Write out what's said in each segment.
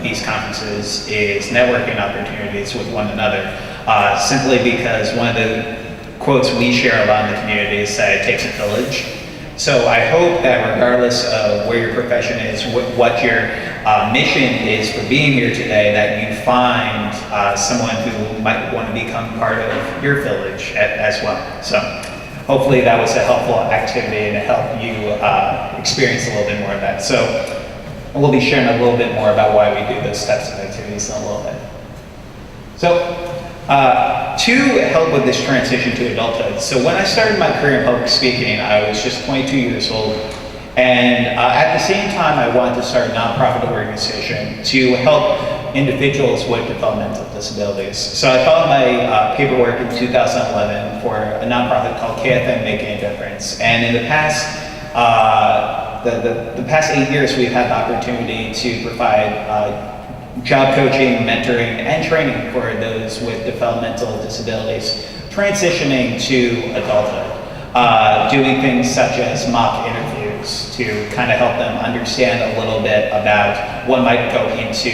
these conferences is networking opportunities with one another, simply because one of the quotes we share a lot in the community is that it takes a village. So I hope that regardless of where your profession is, what your mission is for being here today, that you find someone who might want to become part of your village as well. So hopefully that was a helpful activity and to help you experience a little bit more of that. So we'll be sharing a little bit more about why we do those types of activities in a little bit. So to help with this transition to adulthood, so when I started my career in public speaking, I was just 22 years old, and at the same time I wanted to start a nonprofit organization to help individuals with developmental disabilities. So I filed my paperwork in 2011 for a nonprofit called KFM Making a Difference, and in the past the past 8 years we've had the opportunity to provide job coaching, mentoring, and training for those with developmental disabilities transitioning to adulthood, doing things such as mock interviews to kind of help them understand a little bit about what might go into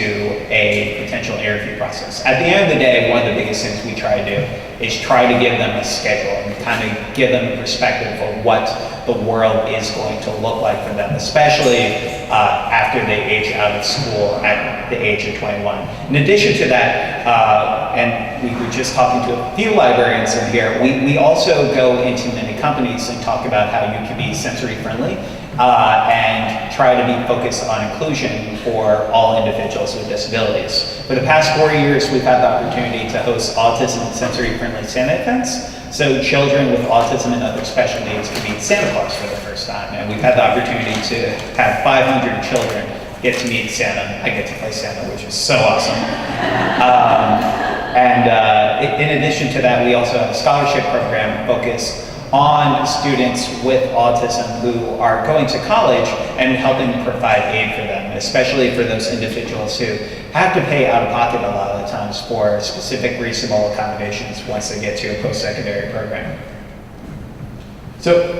a potential interview process. At the end of the day, one of the biggest things we try to do is try to give them a schedule and kind of give them a perspective of what the world is going to look like for them, especially after they age out of school at the age of 21. In addition to that, and we were just talking to a few librarians in here, we also go into many companies and talk about how you can be sensory friendly and try to be focused on inclusion for all individuals with disabilities. For the past 4 years, we've had the opportunity to host Autism and Sensory Friendly Santa events. So children with autism and other special needs can meet Santa Claus for the first time. And we've had the opportunity to have 500 children get to meet Santa. I get to play Santa, which is so awesome. In addition to that, we also have a scholarship program focused on students with autism who are going to college and helping provide aid for them, especially for those individuals who have to pay out of pocket a lot of the times for specific reasonable accommodations once they get to a post-secondary program. So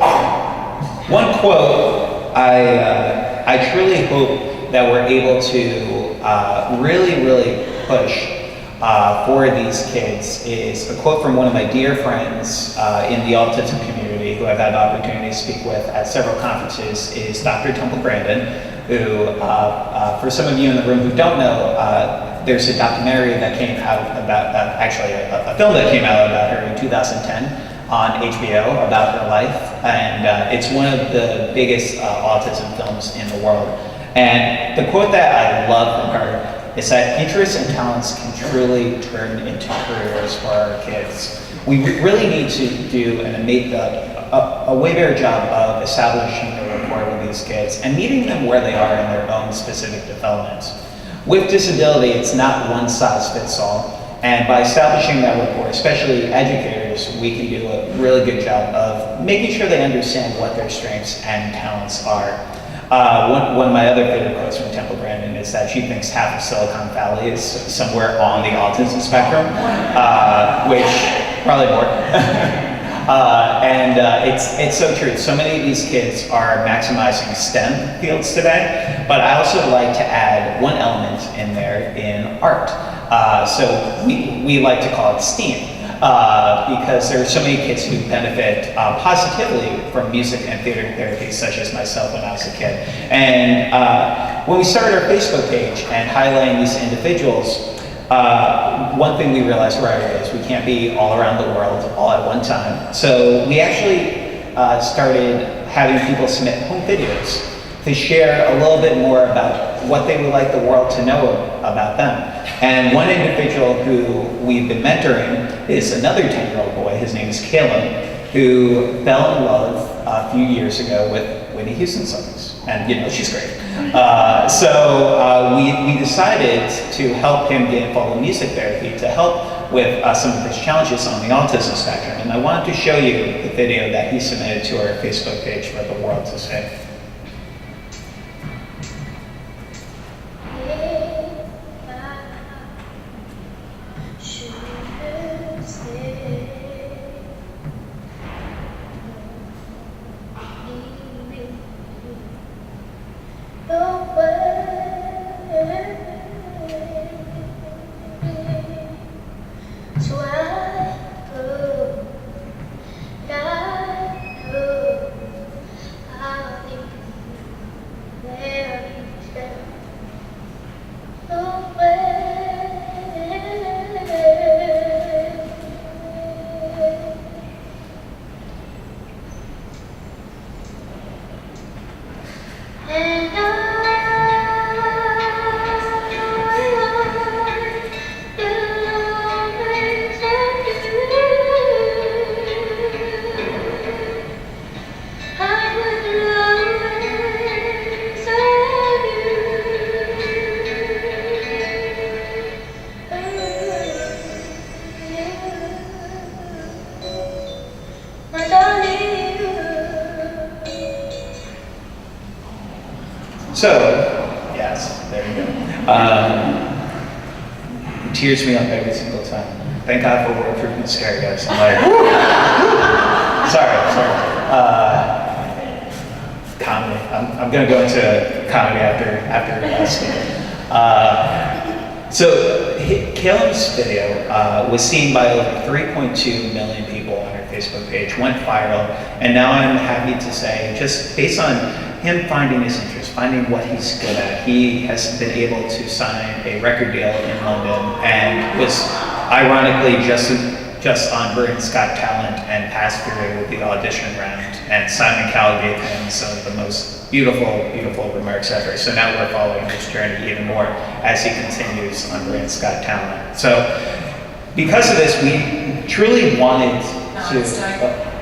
one quote, I truly hope that we're able to really push for these kids is a quote from one of my dear friends in the autism community who I've had the opportunity to speak with at several conferences, is Dr. Temple Grandin, who, for some of you in the room who don't know, there's a documentary that came out about, actually a film that came out about her in 2010 on HBO about her life, and it's one of the biggest autism films in the world. And the quote that I love from her is that interests and talents can truly turn into careers for our kids. We really need to do and make a way better job of establishing a rapport with these kids and meeting them where they are in their own specific development. With disability, it's not one size fits all. And by establishing that rapport, especially educators, we can do a really good job of making sure they understand what their strengths and talents are. One of my other favorite quotes from Temple Grandin is that she thinks half of Silicon Valley is somewhere on the autism spectrum, which probably more. It's so true. So many of these kids are maximizing STEM fields today, but I also like to add one element in there in art. So we like to call it STEAM. Because there are so many kids who benefit positively from music and theater therapy, such as myself when I was a kid. And when we started our Facebook page and highlighting these individuals, one thing we realized right away is we can't be all around the world all at one time. So we actually started having people submit home videos to share a little bit more about what they would like the world to know about them. And one individual who we've been mentoring is another 10-year-old boy. His name is Caleb, who fell in love a few years ago with Whitney Houston songs. And you know, she's great. So we decided to help him get involved in music therapy to help with some of his challenges on the autism spectrum. And I wanted to show you the video that he submitted to our Facebook page for the world to see. So, yes, there you go. It tears me up every single time. Thank God for waterproof mascara, guys. I'm like, sorry. Comedy. I'm gonna go into comedy after speaking. So Caleb's video was seen by over 3.2 million people on her Facebook page, went viral, and now I'm happy to say, just based on him finding his interest, finding what he's good at, he has been able to sign a record deal in London and was ironically just on Britain's Got Talent and passed through the audition round, and Simon Cowell gave him some of the most beautiful remarks ever. So now we're following his journey even more as he continues on Britain's Got Talent. So because of this, we truly wanted to,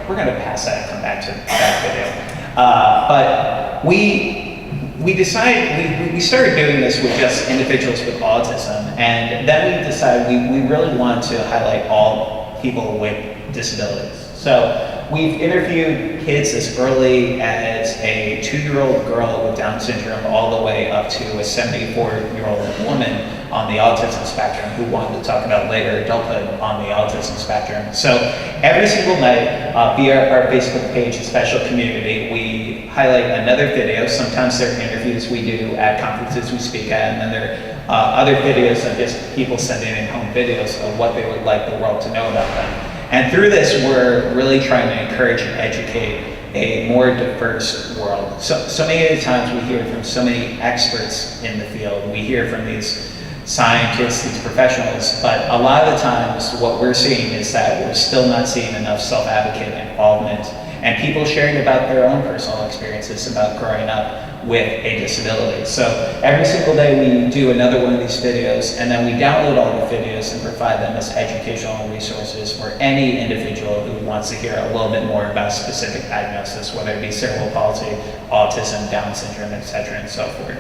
we're gonna pass that and come back to that video. But we decided, we started doing this with just individuals with autism, and then we decided we really wanted to highlight all people with disabilities. So we've interviewed kids as early as a 2-year-old girl with Down syndrome all the way up to a 74-year-old woman on the autism spectrum who wanted to talk about later adulthood on the autism spectrum. So every single night via our Facebook page, a special community, we highlight another video. Sometimes there are interviews we do at conferences we speak at, and then there are other videos of just people sending in home videos of what they would like the world to know about them. And through this, we're really trying to encourage and educate a more diverse world. So many times we hear from so many experts in the field. We hear from these scientists, these professionals, but a lot of the times what we're seeing is that we're still not seeing enough self-advocate involvement and people sharing about their own personal experiences about growing up with a disability. So every single day we do another one of these videos, and then we download all the videos and provide them as educational resources for any individual who wants to hear a little bit more about a specific diagnosis, whether it be cerebral palsy, autism, Down syndrome, etc., and so forth.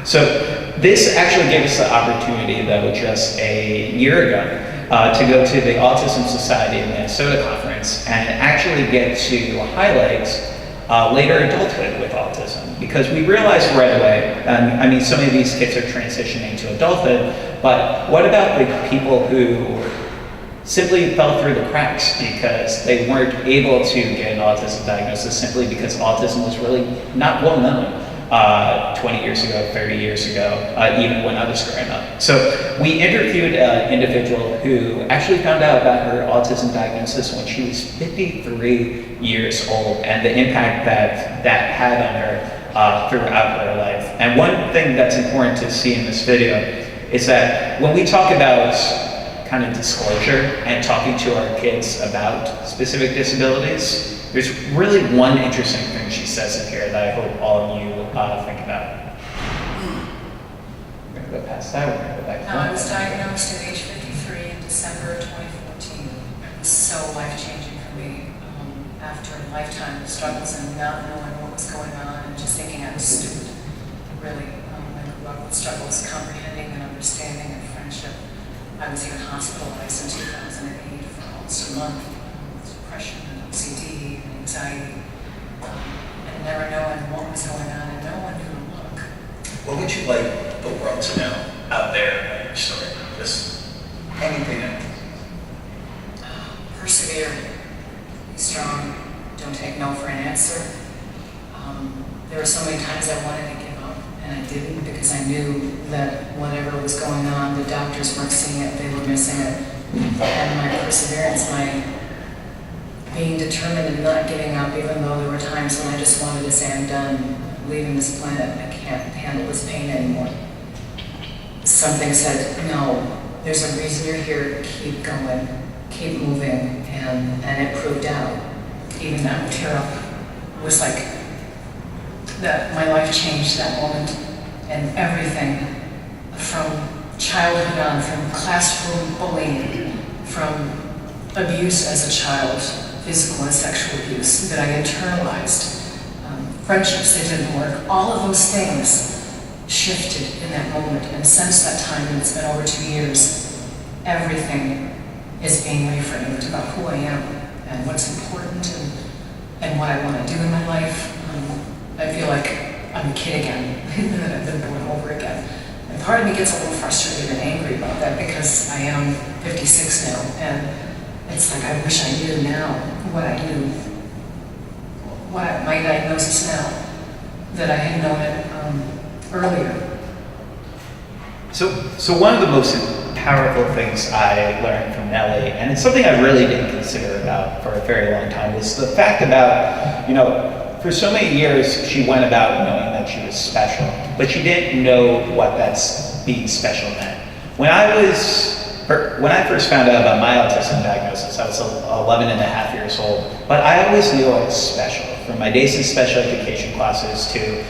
So this actually gave us the opportunity, though, just a year ago, to go to the Autism Society of Minnesota conference and actually get to highlight later adulthood with autism, because we realized right away, I mean, so many of these kids are transitioning to adulthood, but what about the people who simply fell through the cracks because they weren't able to get an autism diagnosis simply because autism was really not well known 20 years ago, 30 years ago, even when I was growing up. So we interviewed an individual who actually found out about her autism diagnosis when she was 53 years old, and the impact that had on her throughout her life. And one thing that's important to see in this video is that when we talk about kind of disclosure and talking to our kids about specific disabilities, there's really one interesting thing she says in here that I hope all of you think about. We're going to go past that. We're going to go back to I was diagnosed at age 53 in December 2014. It was so life-changing for me. After a lifetime of struggles and not knowing what was going on and just thinking I was stupid. Really, I grew up with struggles comprehending and understanding and friendship. I was even hospitalized in 2008 for almost a month with depression and OCD and anxiety, and never knowing what was going on and no one knew to look. What would you like the world to know out there about your story? Just anything else. Persevere, be strong, don't take no for an answer. There were so many times I wanted to give up, and I didn't, because I knew that whatever was going on, the doctors weren't seeing it, they were missing it. And my perseverance, my being determined and not giving up, even though there were times when I just wanted to say, I'm done, I'm leaving this planet, I can't handle this pain anymore. Something said, no, there's a reason you're here, keep going, keep moving, and it proved out. Even that tear-up was like, that my life changed that moment, and everything from childhood on, from classroom bullying, from abuse as a child, physical and sexual abuse that I internalized, friendships that didn't work, all of those things shifted in that moment. And since that time, and it's been over 2 years, everything is being reframed about who I am and what's important and what I want to do in my life. I feel like I'm a kid again, that I've been born over again. And part of me gets a little frustrated and angry about that because I am 56 now, and it's like I wish I knew now what I knew, what my diagnosis now, that I had known it earlier. So one of the most powerful things I learned from Nellie, and it's something I really didn't consider about for a very long time, was the fact about, for so many years she went about knowing that she was special, but she didn't know what being special meant. When I first found out about my autism diagnosis, I was 11 and a half years old, but I always knew I was special, from my days in special education classes to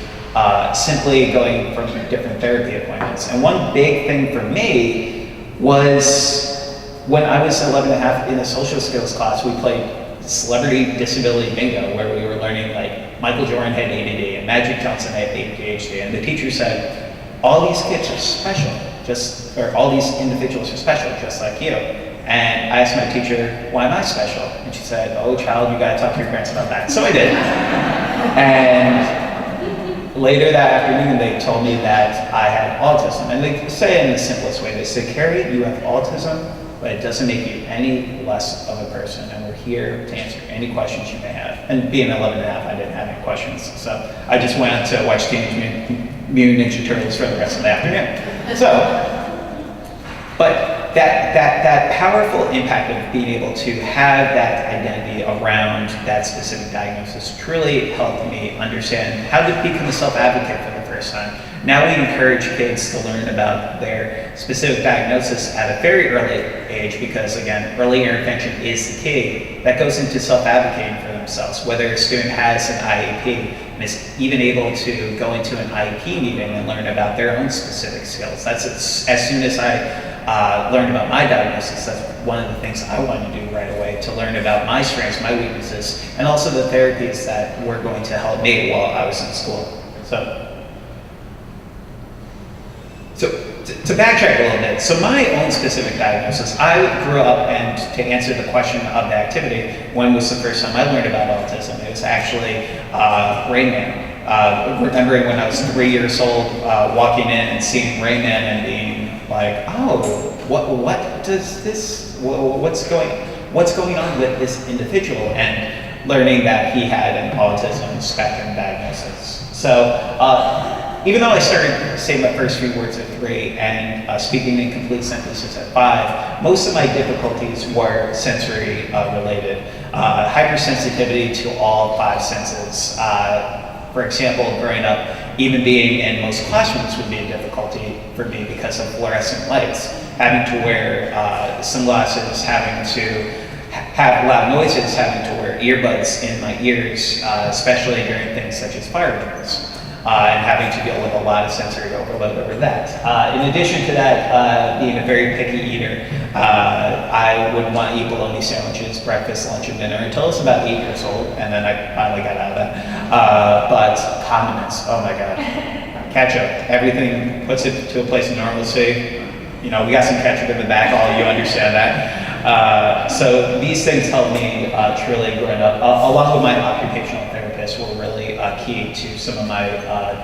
simply going from different therapy appointments. And one big thing for me was when I was 11 and a half in a social skills class, we played celebrity disability bingo, where we were learning like Michael Jordan had ADD and Magic Johnson had ADHD, and the teacher said, all these kids are special, or all these individuals are special, just like you. And I asked my teacher, why am I special? And she said, oh child, you gotta talk to your parents about that. So I did. And later that afternoon, they told me that I had autism. And they say it in the simplest way. They say, Kerry, you have autism, but it doesn't make you any less of a person. And we're here to answer any questions you may have. And being 11 and a half, I didn't have any questions. So I just went out to watch Teenage Mutant Ninja Turtles for the rest of the afternoon. But that powerful impact of being able to have that identity around that specific diagnosis truly helped me understand how to become a self-advocate for the first time. Now we encourage kids to learn about their specific diagnosis at a very early age because, again, early intervention is the key. That goes into self-advocating for themselves, whether a student has an IEP and is even able to go into an IEP meeting and learn about their own specific skills. That's as soon as I learned about my diagnosis, that's one of the things I wanted to do right away, to learn about my strengths, my weaknesses, and also the therapies that were going to help me while I was in school. So to backtrack a little bit, so my own specific diagnosis, I grew up, and to answer the question of the activity, when was the first time I learned about autism? It was actually Rain Man. Remembering when I was 3 years old, walking in and seeing Rain Man and being like, oh, what's going on with this individual, and learning that he had an autism spectrum diagnosis. So even though I started saying my first few words at 3 and speaking in complete sentences at 5, most of my difficulties were sensory related. Hypersensitivity to all 5 senses. For example, growing up, even being in most classrooms would be a difficulty for me because of fluorescent lights. Having to wear sunglasses, having to have loud noises, having to wear earbuds in my ears, especially during things such as fire drills. And having to deal with a lot of sensory overload over that. In addition to that, being a very picky eater, I would want to eat bologna sandwiches, breakfast, lunch, and dinner until I was about 8 years old, and then I finally got out of that. But condiments, oh my God. Ketchup, everything puts it to a place of normalcy. We got some ketchup in the back, all of you understand that. So these things helped me truly growing up, along with my occupational therapists were really key to some of my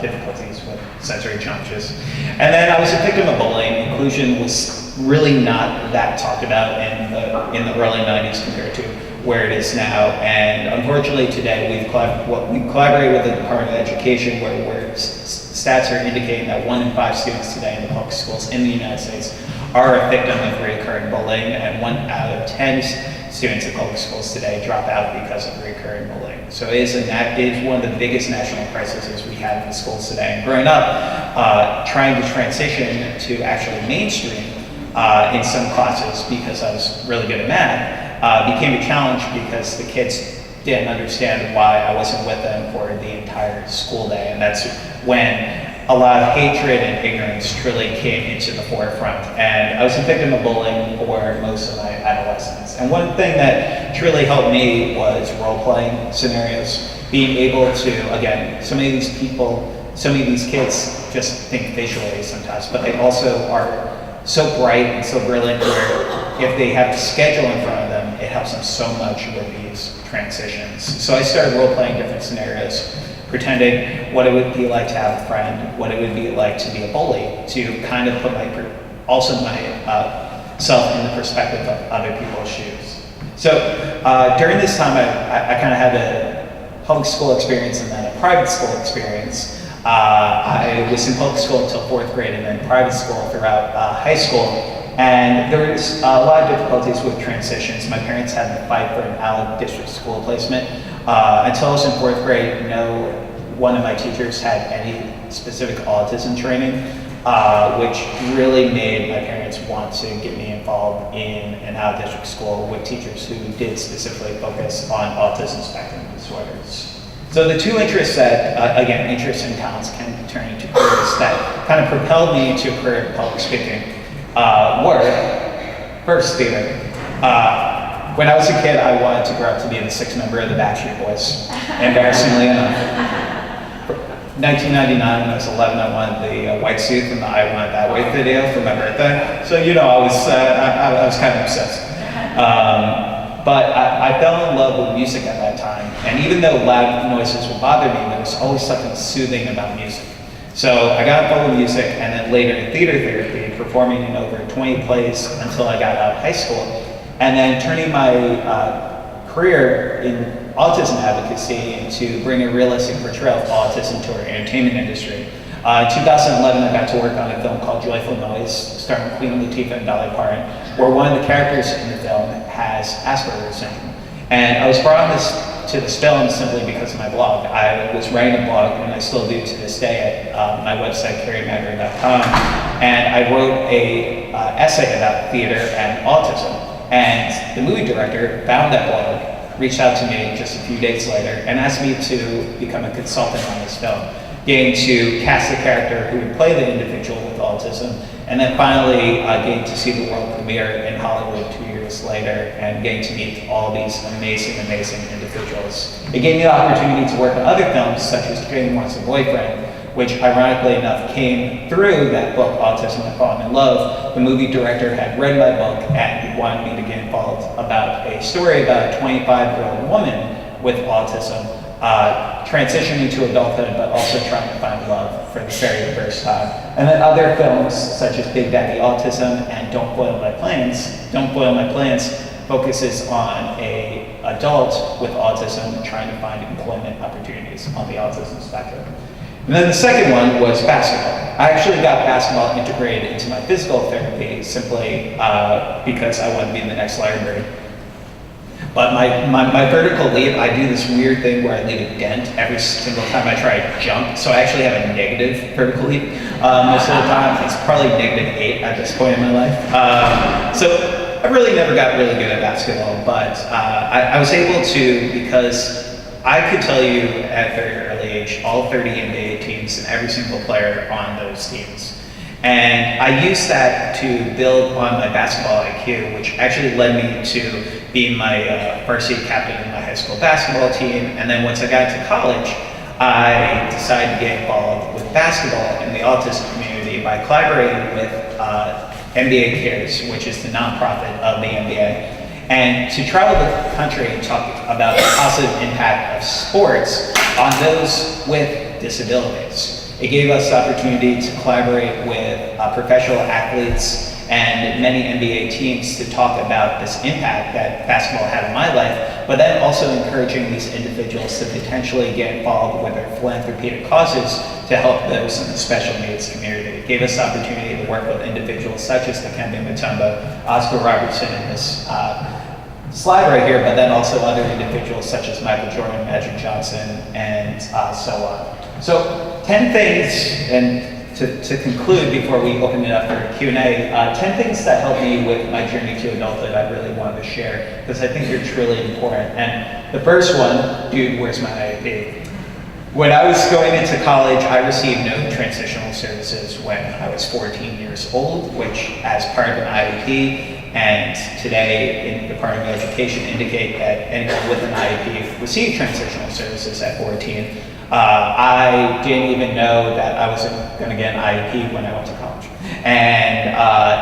difficulties with sensory challenges. And then I was a victim of bullying. Inclusion was really not that talked about in the early 90s compared to where it is now. And unfortunately today we collaborate with the Department of Education where stats are indicating that 1 in 5 students today in the public schools in the United States are a victim of recurrent bullying, and 1 out of 10 students in public schools today drop out because of recurrent bullying. So it is one of the biggest national crises we have in the schools today. And growing up, trying to transition to actually mainstream in some classes because I was really good at math became a challenge because the kids didn't understand why I wasn't with them for the entire school day. And that's when a lot of hatred and ignorance truly came into the forefront. And I was a victim of bullying for most of my adolescence. And one thing that truly helped me was role-playing scenarios. Being able to, again, so many of these kids just think visually sometimes, but they also are so bright and so brilliant where if they have a schedule in front of them, it helps them so much with these transitions. So I started role-playing different scenarios pretending what it would be like to have a friend, what it would be like to be a bully, to kind of put myself in the perspective of other people's shoes. So during this time, I kind of had a public school experience and then a private school experience. I was in public school until 4th grade and then private school throughout high school. And there was a lot of difficulties with transitions. My parents had to fight for an out-of-district school placement. Until I was in 4th grade, no one of my teachers had any specific autism training, which really made my parents want to get me involved in an out-of-district school with teachers who did specifically focus on autism spectrum disorders. So the two interests that, again, interests and talents can turn into careers that kind of propelled me into a career in public speaking were, first, theater. When I was a kid, I wanted to grow up to be the 6th member of the Backstreet Boys, embarrassingly enough. 1999, when I was 11, I wanted the white suit from the I Want It That Way video for my birthday. So, you know, I was kind of obsessed. But I fell in love with music at that time. And even though loud noises would bother me, there was always something soothing about music. So I got involved with music and then later in theater therapy, performing in over 20 plays until I got out of high school. And then turning my career in autism advocacy into bringing a realistic portrayal of autism to our entertainment industry. In 2011, I got to work on a film called Joyful Noise, starring Queen Latifah and Dolly Parton, where one of the characters in the film has Asperger's syndrome. And I was brought on to this film simply because of my blog. I was writing a blog, and I still do to this day, at my website, kerrymagro.com, and I wrote a essay about theater and autism. And the movie director found that blog, reached out to me just a few days later, and asked me to become a consultant on this film, getting to cast a character who would play the individual with autism, and then finally getting to see the world premiere in Hollywood 2 years later, and getting to meet all these amazing, amazing individuals. It gave me the opportunity to work on other films, such as Jane Wants a Boyfriend, which ironically enough came through that book, Autism and Falling in Love. The movie director had read my book and he wanted me to get involved about a story about a 25-year-old woman with autism, transitioning to adulthood, but also trying to find love for the very first time. And then other films such as Big Daddy Autism and Don't Boil My Plans focuses on an adult with autism trying to find employment opportunities on the autism spectrum. And then the second one was basketball. I actually got basketball integrated into my physical therapy simply because I wanted to be in the next Larry Bird. But my vertical leap, I do this weird thing where I leave a dent every single time I try to jump. So I actually have a negative vertical leap most of the time. It's probably -8 at this point in my life. So I really never got really good at basketball, but I was able to, because I could tell you at a very early age all 30 NBA teams and every single player on those teams. And I used that to build on my basketball IQ, which actually led me to being my varsity captain in my high school basketball team. And then once I got to college, I decided to get involved with basketball in the autism community by collaborating with NBA Cares, which is the nonprofit of the NBA. And to travel the country and talk about the positive impact of sports on those with disabilities. It gave us the opportunity to collaborate with professional athletes and many NBA teams to talk about this impact that basketball had in my life, but then also encouraging these individuals to potentially get involved with their philanthropic causes to help those in the special needs community. It gave us the opportunity to work with individuals such as Dikembe Mutombo, Oscar Robertson in this slide right here, but then also other individuals such as Michael Jordan, Magic Johnson, and so on. So 10 things, and to conclude before we open it up for Q&A, 10 things that helped me with my journey to adulthood I really wanted to share, because I think they're truly important. And the first one, dude, where's my IEP? When I was going into college, I received no transitional services when I was 14 years old, which as part of an IEP, and today in the Department of Education indicate that anyone with an IEP received transitional services at 14. I didn't even know that I was going to get an IEP when I went to college. And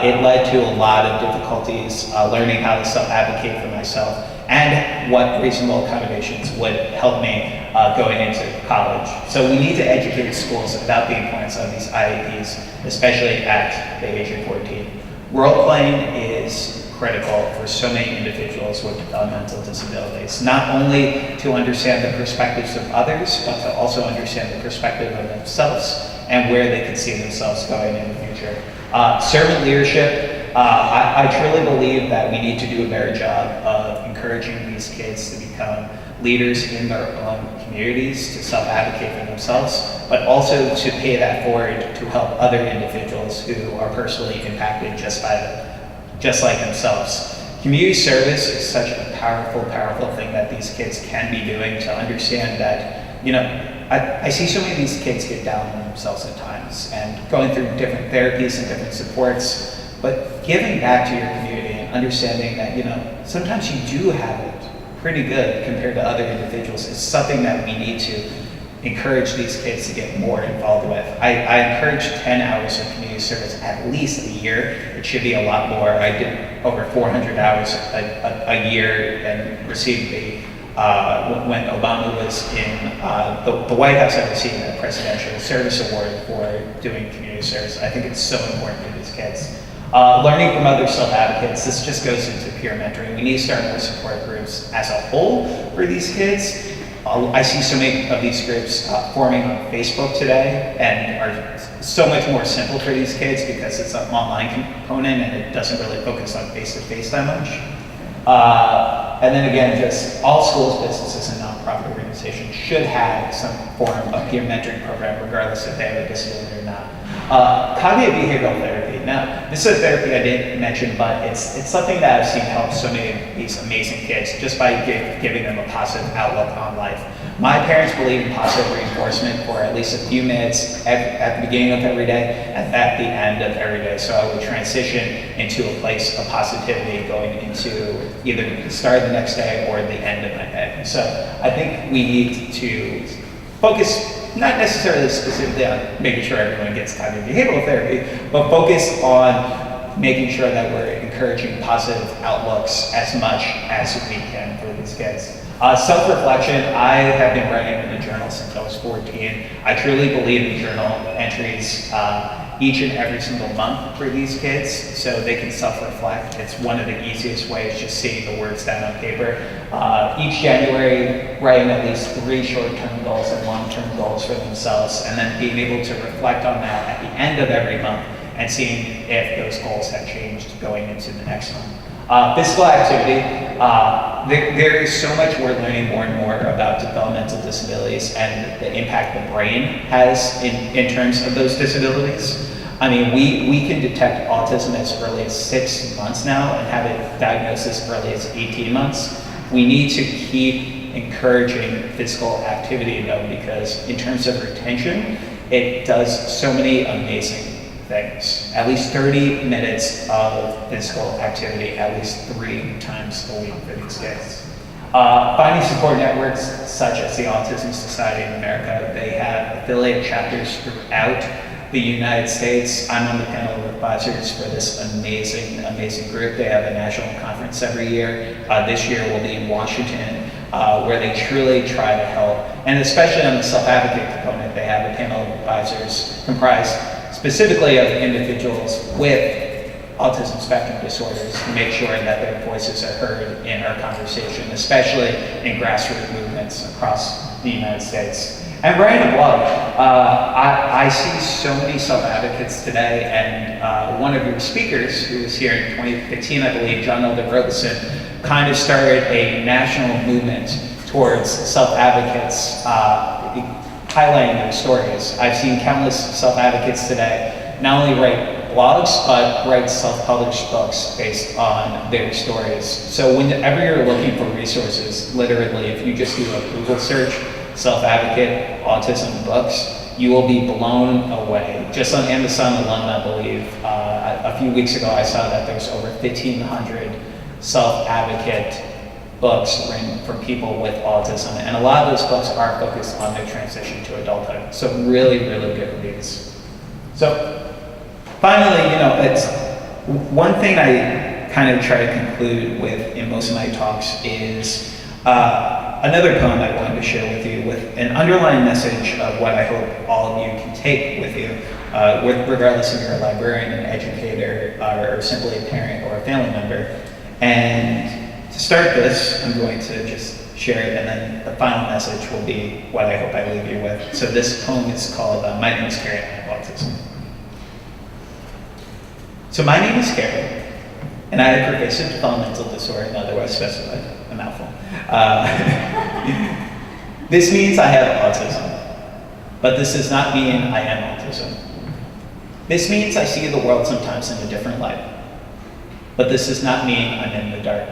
it led to a lot of difficulties learning how to self-advocate for myself and what reasonable accommodations would help me going into college. So we need to educate schools about the importance of these IEPs, especially at the age of 14. Role playing is critical for so many individuals with developmental disabilities, not only to understand the perspectives of others, but to also understand the perspective of themselves and where they can see themselves going in the future. Servant leadership, I truly believe that we need to do a better job of encouraging these kids to become leaders in their own communities, to self-advocate for themselves, but also to pay that forward to help other individuals who are personally impacted just like themselves. Community service is such a powerful, powerful thing that these kids can be doing to understand that, you know, I see so many of these kids get down on themselves at times and going through different therapies and different supports, but giving back to your community and understanding that, you know, sometimes you do have it pretty good compared to other individuals is something that we need to encourage these kids to get more involved with. I encourage 10 hours of community service at least a year. It should be a lot more. I did over 400 hours a year and received when Obama was in the White House, I received a Presidential Service Award for doing community service. I think it's so important to these kids. Learning from other self-advocates, this just goes into peer mentoring. We need to start more support groups as a whole for these kids. I see so many of these groups forming on Facebook today and are so much more simple for these kids because it's an online component and it doesn't really focus on face-to-face that much. And then again, just all schools, businesses, and nonprofit organizations should have some form of peer mentoring program, regardless if they have a disability or not. Cognitive behavioral therapy. Now, this is a therapy I didn't mention, but it's something that I've seen help so many of these amazing kids just by giving them a positive outlook on life. My parents believe in positive reinforcement for at least a few minutes at the beginning of every day and at the end of every day. So I would transition into a place of positivity going into either the start of the next day or the end of my day. So I think we need to focus not necessarily specifically on making sure everyone gets cognitive behavioral therapy, but focus on making sure that we're encouraging positive outlooks as much as we can for these kids. Self-reflection, I have been writing in a journal since I was 14. I truly believe in journal entries each and every single month for these kids so they can self-reflect. It's one of the easiest ways, just seeing the words down on paper. Each January, writing at least 3 short-term goals and long-term goals for themselves, and then being able to reflect on that at the end of every month and seeing if those goals have changed going into the next month. Physical activity. There is so much we're learning more and more about developmental disabilities and the impact the brain has in terms of those disabilities. I mean, we can detect autism as early as 6 months now and have it diagnosed as early as 18 months. We need to keep encouraging physical activity though, because in terms of retention, it does so many amazing things. At least 30 minutes of physical activity, at least 3 times a week for these kids. Finding support networks such as the Autism Society of America. They have affiliate chapters throughout the United States. I'm on the panel of advisors for this amazing, amazing group. They have a national conference every year. This year will be in Washington, where they truly try to help. And especially on the self-advocate component, they have a panel of advisors comprised specifically of individuals with autism spectrum disorders to make sure that their voices are heard in our conversation, especially in grassroots movements across the United States. And writing a blog. I see so many self-advocates today, and one of your speakers, who was here in 2015, I believe, John Elder Robeson, kind of started a national movement towards self-advocates highlighting their stories. I've seen countless self-advocates today not only write blogs, but write self-published books based on their stories. So whenever you're looking for resources, literally, if you just do a Google search, self-advocate, autism books, you will be blown away. Just on Amazon alone, I believe, a few weeks ago, I saw that there's over 1,500 self-advocate books written for people with autism, and a lot of those books are focused on their transition to adulthood. So really, really good reads. So finally, it's one thing I kind of try to conclude with in most of my talks is another poem I wanted to share with you with an underlying message of what I hope all of you can take with you, regardless if you're a librarian, an educator, or simply a parent or a family member. And to start this, I'm going to just share it, and then the final message will be what I hope I leave you with. So this poem is called My Name is Kerry, and I have autism. So my name is Kerry, and I have pervasive developmental disorder, and otherwise specified, a mouthful. This means I have autism, but this does not mean I am autism. This means I see the world sometimes in a different light, but this does not mean I'm in the dark.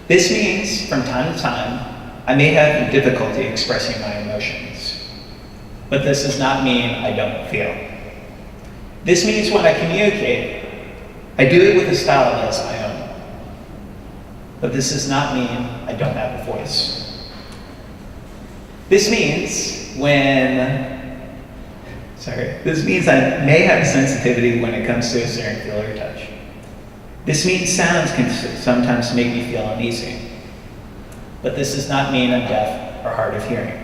This means, from time to time, I may have difficulty expressing my emotions, but this does not mean I don't feel. This means when I communicate, I do it with a style that's my own, but this does not mean I don't have a voice. This means this means I may have sensitivity when it comes to a certain feel or touch. This means sounds can sometimes make me feel uneasy, but this does not mean I'm deaf or hard of hearing.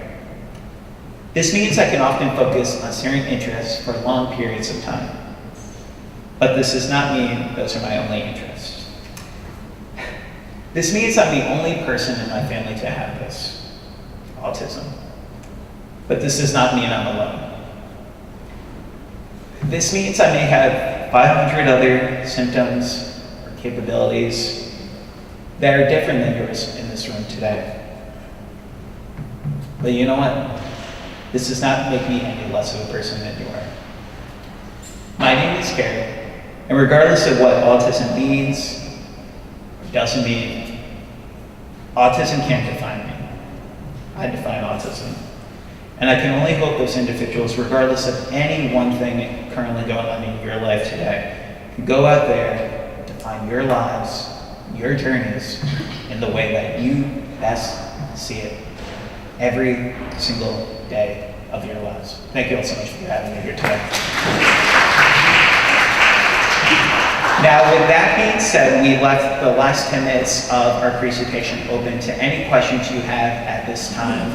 This means I can often focus on certain interests for long periods of time, but this does not mean those are my only interests. This means I'm the only person in my family to have this, autism, but this does not mean I'm alone. This means I may have 500 other symptoms or capabilities that are different than yours in this room today. But you know what? This does not make me any less of a person than you are. My name is Kerry, and regardless of what autism means or doesn't mean, autism can't define me. I define autism. And I can only hope those individuals, regardless of any one thing currently going on in your life today, can go out there and define your lives, your journeys, in the way that you best see it every single day of your lives. Thank you all so much for having me here today. Now, with that being said, we left the last 10 minutes of our presentation open to any questions you have at this time.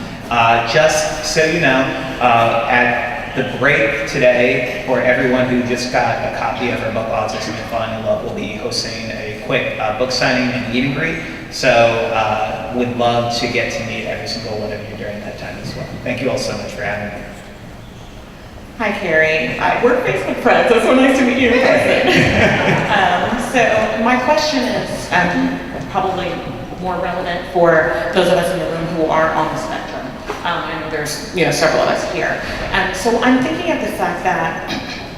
Just so you know, at the break today, for everyone who just got a copy of our book, Autism and Falling in Love, we'll be hosting a quick book signing and meet and greet. So would love to get to meet every single one of you during that time as well. Thank you all so much for having me. Hi, Kerry. We're Facebook friends. It's so nice to meet you in person. So my question is probably more relevant for those of us in the room who are on the spectrum. I know there's several of us here. So I'm thinking of the fact that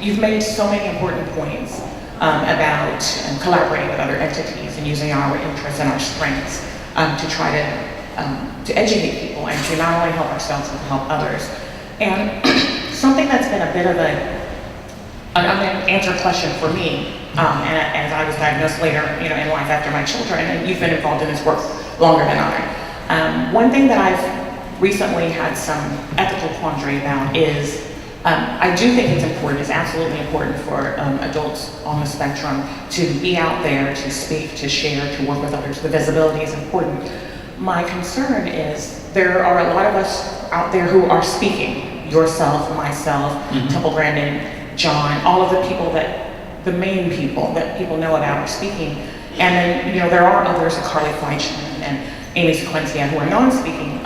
you've made so many important points about collaborating with other entities and using our interests and our strengths to try to educate people and to not only help ourselves but to help others. And something that's been a bit of an unanswered question for me, and as I was diagnosed later, in life after my children, and you've been involved in this work longer than I. One thing that I've recently had some ethical quandary about is I do think it's absolutely important for adults on the spectrum to be out there, to speak, to share, to work with others. The visibility is important. My concern is there are a lot of us out there who are speaking, yourself, myself, Temple Grandin, John, all of the main people that people know about are speaking. And then, there are others, Carly Fleischman and Amy Sequencia, who are non-speaking.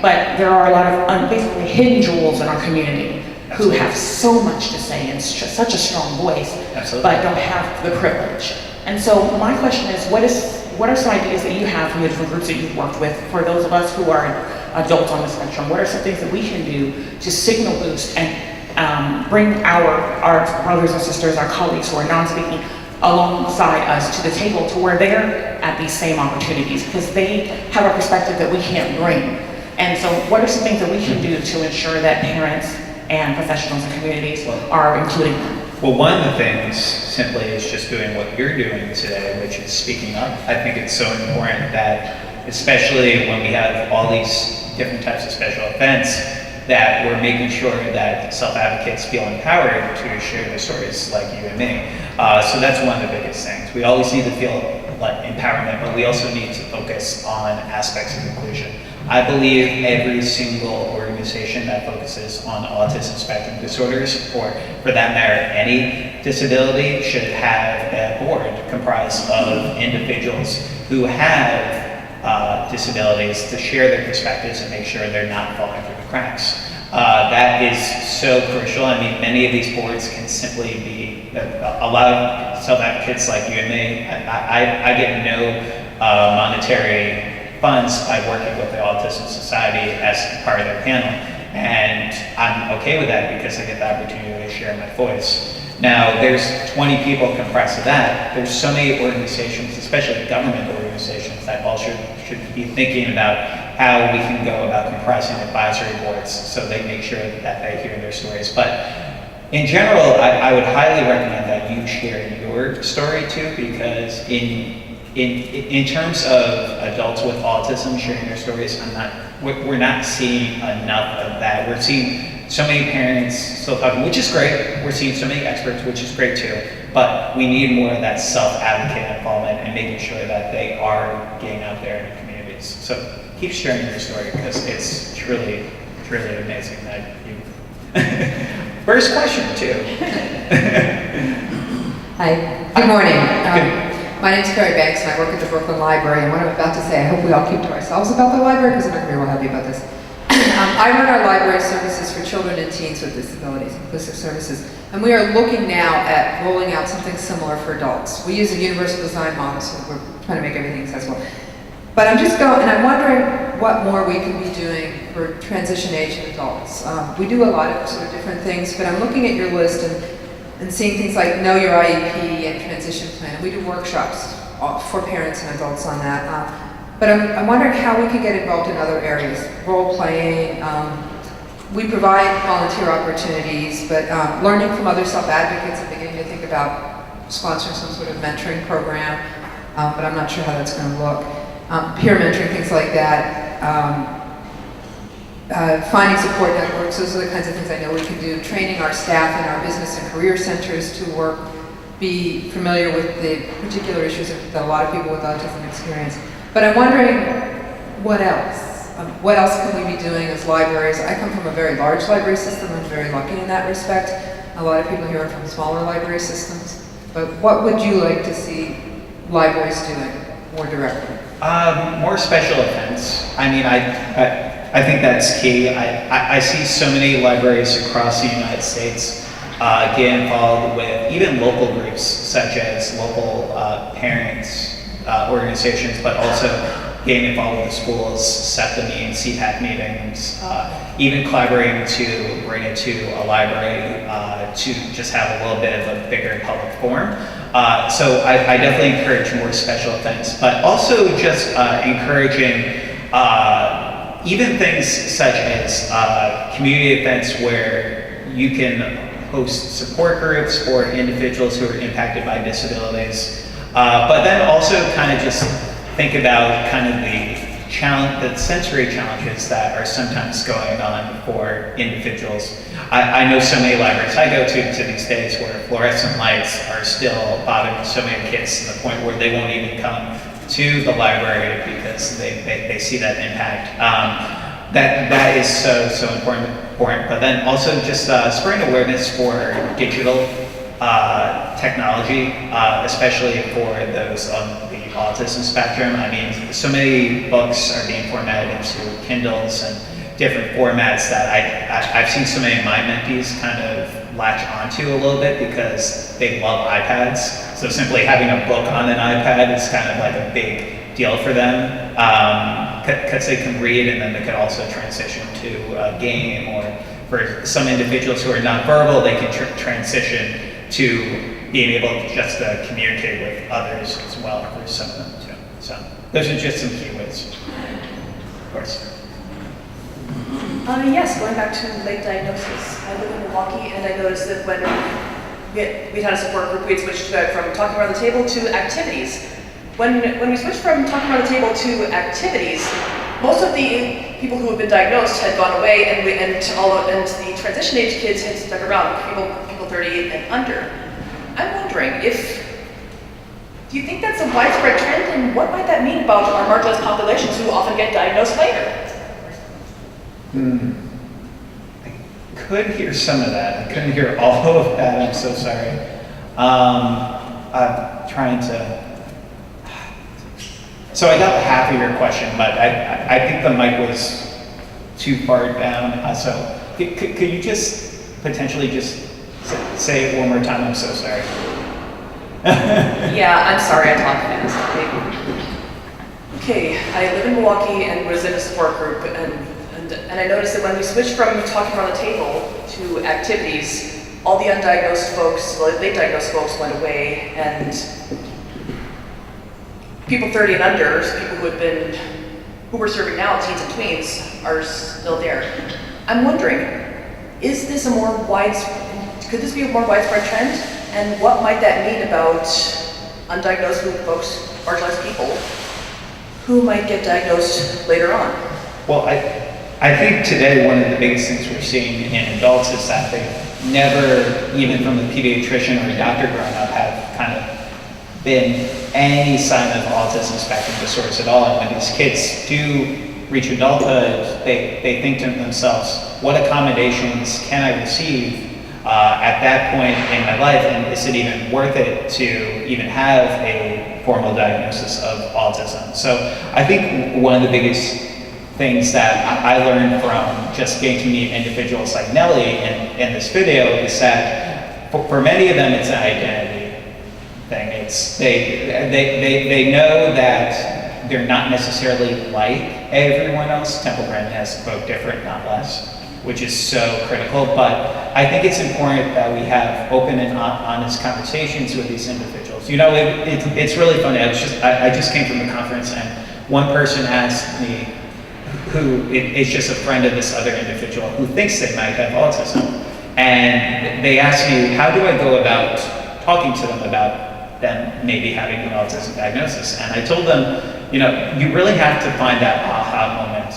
But there are a lot of basically hidden jewels in our community who have so much to say and such a strong voice, but don't have the privilege. And so my question is, what are some ideas that you have from the different groups that you've worked with for those of us who are adults on the spectrum? What are some things that we can do to signal boost and bring our brothers and sisters, our colleagues who are non-speaking alongside us to the table to where they're at these same opportunities, because they have a perspective that we can't bring. And so what are some things that we can do to ensure that parents and professionals and communities are including them? Well, one of the things simply is just doing what you're doing today, which is speaking up. I think it's so important that, especially when we have all these different types of special events, that we're making sure that self-advocates feel empowered to share their stories like you and me. So that's one of the biggest things. We always need to feel like empowerment, but we also need to focus on aspects of inclusion. I believe every single organization that focuses on autism spectrum disorders, or for that matter, any disability, should have a board comprised of individuals who have disabilities to share their perspectives and make sure they're not falling through the cracks. That is so crucial. I mean, many of these boards can simply be, a lot of self-advocates like you and me, I get no monetary funds by working with the Autism Society as part of their panel. And I'm okay with that because I get the opportunity to share my voice. Now, there's 20 people comprised of that. There's so many organizations, especially government organizations, that all should be thinking about how we can go about comprising advisory boards so they make sure that they hear their stories. But in general, I would highly recommend that you share your story too, because in terms of adults with autism sharing their stories, we're not seeing enough of that. We're seeing so many parents still talking, which is great. We're seeing so many experts, which is great too. But we need more of that self-advocate involvement and making sure that they are getting out there in the communities. So keep sharing your story because it's truly, truly amazing that you. First question too. Hi. Good morning. My name is Kerry Magro, and I work at the Brooklyn Library, and what I'm about to say, I hope we all keep to ourselves about the library, because I'm not going to be real happy about this. I run our library services for children and teens with disabilities, inclusive services, and we are looking now at rolling out something similar for adults. We use a universal design model, so we're trying to make everything accessible. But I'm wondering what more we can be doing for transition age adults. We do a lot of sort of different things, but I'm looking at your list and seeing things like Know Your IEP and Transition Plan. We do workshops for parents and adults on that. But I'm wondering how we could get involved in other areas. Role playing, we provide volunteer opportunities, but learning from other self-advocates and beginning to think about sponsoring some sort of mentoring program, but I'm not sure how that's going to look. Peer mentoring, things like that. Finding support networks, those are the kinds of things I know we can do. Training our staff in our business and career centers to be familiar with the particular issues that a lot of people with autism experience. But I'm wondering, what else? What else can we be doing as libraries? I come from a very large library system. I'm very lucky in that respect. A lot of people here are from smaller library systems. But what would you like to see libraries doing more directly? More special events. I mean, I think that's key. I see so many libraries across the United States get involved with even local groups such as local parents organizations, but also getting involved with the schools, SEPTA meetings, CPAC meetings, even collaborating to bring it to a library to just have a little bit of a bigger public forum. So I definitely encourage more special events, but also just encouraging even things such as community events where you can host support groups for individuals who are impacted by disabilities. But then also kind of just think about kind of the sensory challenges that are sometimes going on for individuals. I know so many libraries I go to these days where fluorescent lights are still bothering so many kids to the point where they won't even come to the library because they see that impact. That is so important. But then also just spreading awareness for digital technology, especially for those on the autism spectrum. I mean, so many books are being formatted into Kindles and different formats that I've seen so many of my mentees kind of latch onto a little bit because they love iPads. So simply having a book on an iPad is kind of like a big deal for them because they can read and then they can also transition to a game, or for some individuals who are nonverbal, they can transition to being able just to communicate with others as well for some of them too. So those are just some keywords. Of course. Yes, going back to late diagnosis. I live in Milwaukee, and I noticed that when we had a support group, we had switched from talking around the table to activities. When we switched from talking around the table to activities, most of the people who have been diagnosed had gone away, and the transition age kids had stuck around. People 38 and under. I'm wondering do you think that's a widespread trend, and what might that mean about our marginalized populations who often get diagnosed later? I could hear some of that. I couldn't hear all of that. I'm so sorry. I'm trying to. So I got half of your question, but I think the mic was too far down. So could you just potentially just say it one more time? I'm so sorry. Yeah, I'm sorry, I talk fast. Okay, I live in Milwaukee and was in a support group, and I noticed that when we switched from talking around the table to activities, all the undiagnosed folks, the late diagnosed folks went away, and people 30 and under, people who were serving now, teens and tweens, are still there. I'm wondering, could this be a more widespread trend? And what might that mean about undiagnosed folks, marginalized people, who might get diagnosed later on? Well, I think today one of the biggest things we're seeing in adults is that they never, even from a pediatrician or a doctor growing up, have kind of been any sign of autism spectrum disorders at all. And when these kids do reach adulthood, they think to themselves, what accommodations can I receive at that point in my life, and is it even worth it to even have a formal diagnosis of autism? So I think one of the biggest things that I learned from just getting to meet individuals like Nellie in this video is that for many of them it's an identity thing. It's they know that they're not necessarily like everyone else. Temple Grandin has the quote, different, not less, which is so critical. But I think it's important that we have open and honest conversations with these individuals. You know, it's really funny. I just came from a conference, and one person asked me, who is just a friend of this other individual who thinks they might have autism, and they asked me, how do I go about talking to them about them maybe having an autism diagnosis? And I told them, you know, you really have to find that aha moment.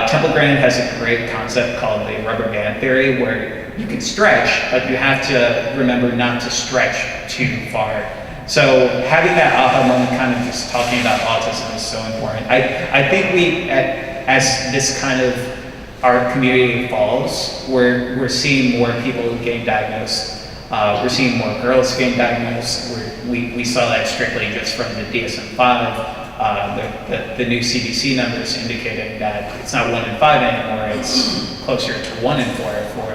Temple Grandin has a great concept called the rubber band theory, where you can stretch, but you have to remember not to stretch too far. So having that aha moment, kind of just talking about autism, is so important. I think as this kind of our community evolves, we're seeing more people getting diagnosed. We're seeing more girls getting diagnosed. We saw that strictly just from the DSM-5. The new CDC numbers indicating that it's not 1 in 5 anymore, it's closer to 1 in 4 for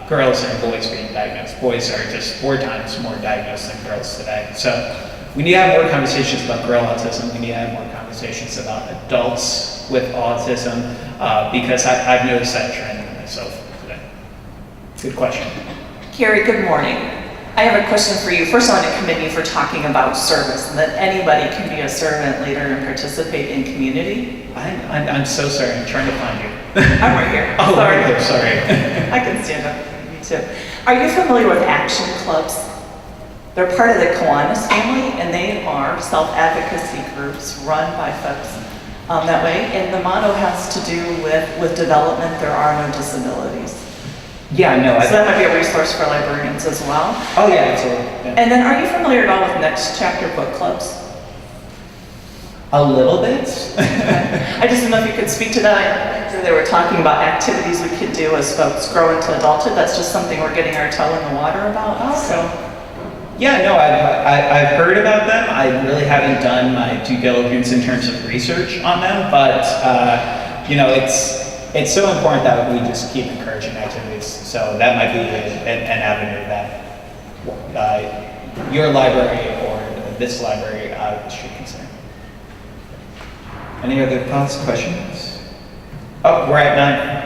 girls and boys being diagnosed. Boys are just 4 times more diagnosed than girls today. So we need to have more conversations about girl autism. We need to have more conversations about adults with autism, because I've noticed that trend in myself today. Good question. Kerry, good morning. I have a question for you. First, I want to commend you for talking about service, and that anybody can be a servant leader and participate in community. I'm so sorry. I'm trying to find you. I'm right here. Oh, sorry. right there. Sorry. I can stand up. Me too. Are you familiar with action clubs? They're part of the Kiwanis family, and they are self-advocacy groups run by folks that way. And the motto has to do with development. There are no disabilities. Yeah, no. So that might be a resource for librarians as well. Oh yeah, absolutely. Yeah. And then, are you familiar at all with Next Chapter book clubs? A little bit. I just didn't know if you could speak to that. They were talking about activities we could do as folks grow into adulthood. That's just something we're getting our toe in the water about. So. Yeah, no, I've heard about them. I really haven't done my due diligence in terms of research on them, but you know, it's so important that we just keep encouraging activities. So that might be an avenue that your library or this library should consider. Any other thoughts, questions? Oh, we're at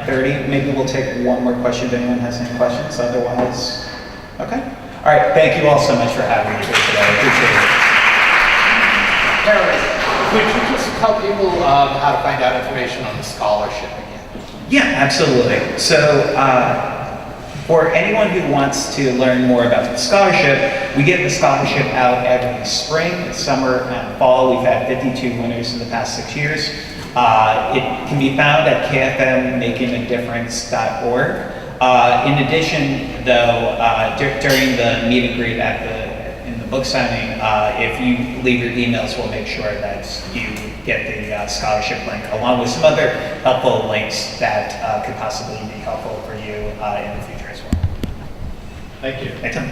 9:30. Maybe we'll take one more question if anyone has any questions. Otherwise, okay. All right, thank you all so much for having me here today. I appreciate it. Kerry, could you just tell people how to find out information on the scholarship again? Yeah, absolutely. So for anyone who wants to learn more about the scholarship, we get the scholarship out every spring, summer, and fall. We've had 52 winners in the past 6 years. It can be found at kfmmakingadifference.org. In addition, though, during the meet and greet in the book signing, if you leave your emails, we'll make sure that you get the scholarship link, along with some other helpful links that could possibly be helpful for you in the future as well. Thank you. Thanks, Tim.